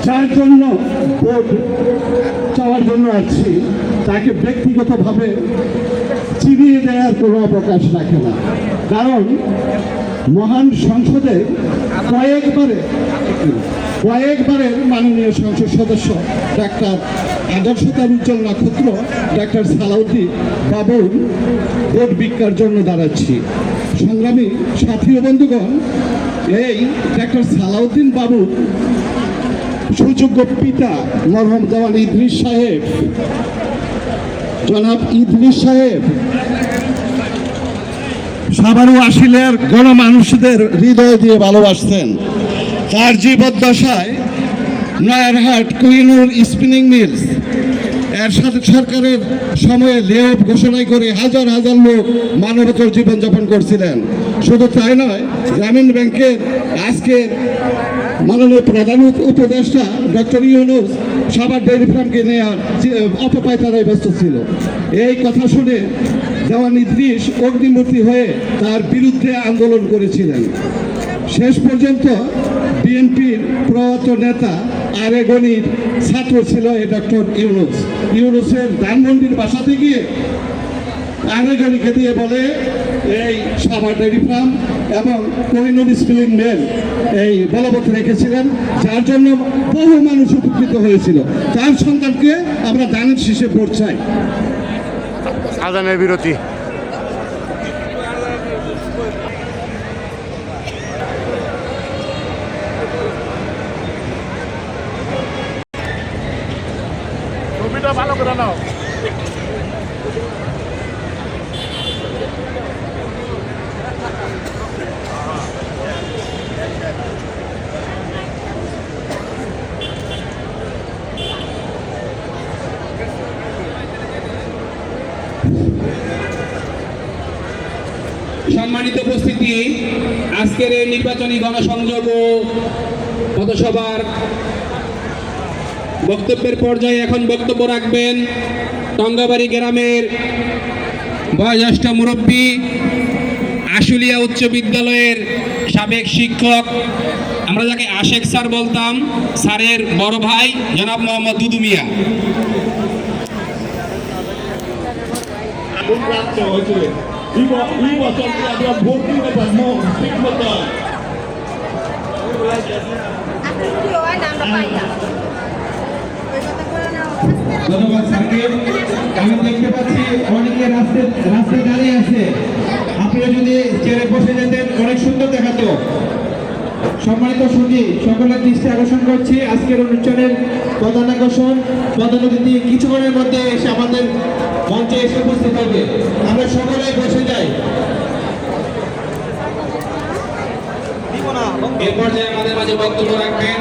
যার জন্য ভোট চাওয়ার জন্য আসছি তাকে ব্যক্তিগতভাবে চিনিয়ে দেওয়ার কোনো অবকাশ রাখে না। কারণ মহান সংসদে কয়েকবারের মাননীয় সংসদ সদস্য ডাক্তার আদর্শতার উজ্জ্বল নক্ষত্র ডাক্তার সালাউদ্দিন বাবুর ভোট ভিক্ষার জন্য দাঁড়াচ্ছি। সংগ্রামী সাথী ও বন্ধুগণ, এই ডাক্তার সালাউদ্দিন বাবুর সুযোগ্য পিতা মরহুম দেওয়ান ইদ্রিস সাহেব, জনাব ইদ্রিস সাহেব সাবারু আশিলের গণমানুষদের হৃদয় দিয়ে ভালোবাসতেন। তার জীবদ্দশায় নয়ারহাট কোহিনুর স্পিনিং মিলস এর সাথে সরকারের সময়ে লেঅফ ঘোষণা করে হাজার হাজার লোক মানবতর জীবনযাপন করছিলেন। শুধু তাই নয়, গ্রামীণ ব্যাংকের আজকের মাননীয় প্রধান উপদেষ্টা ডক্টর ইউনূস সাভার ডেইরি ফার্মকে নেওয়ার অপপায় তারাই ব্যস্ত ছিল। এই কথা শুনে দেওয়ান ইদ্রিস অগ্নিমূর্তি হয়ে তার বিরুদ্ধে আন্দোলন করেছিলেন। শেষ পর্যন্ত বিএনপির প্রয়াত নেতা আরেগনির ছাত্র ছিল এই ডক্টর ইউনূসের ধানমন্ডির বাসাতে গিয়ে আরেগনিকে দিয়ে বলে এই সাভার ডেইরি ফার্ম এবং কোহিনুর স্পিনিং মিল এই বলবৎ রেখেছিলেন, যার জন্য বহু মানুষ উপকৃত হয়েছিল। তার সন্তানকে আমরা দানের শীষে ভোট চাই। আজানের বিরতি। ছবিটা ভালো করে নাও। সম্মানিত উপস্থিতি, আজকের এই নির্বাচনী গণসংযোগ ও পথসভার বক্তব্যের পর্যায়ে এখন বক্তব্য রাখবেন টঙ্গাবাড়ি গ্রামের বয়োজ্যেষ্ঠ মুরব্বী, আশুলিয়া উচ্চ বিদ্যালয়ের সাবেক শিক্ষক, আমরা যাকে আশেক স্যার বলতাম, স্যারের বড় ভাই জনাব মোহাম্মদ দুদু মিয়া। ধন্যবাদ স্যারকে। আমি দেখতে পাচ্ছি অনেকে রাস্তায় দাঁড়িয়ে আছে, আপনি যদি চেয়ারে বসে যেতেন অনেক সুন্দর দেখাতো। সম্মানিত সুধী, সকলের দৃষ্টি আকর্ষণ করছি আজকের অনুষ্ঠানের প্রধান আকর্ষণ প্রধান অতিথি কিছুক্ষণের মধ্যে এসে আমাদের মঞ্চে এসে উপস্থিত হবে। আমরা সকলেই বসে যাই। এরপর যে আমাদের মাঝে বক্তব্য রাখবেন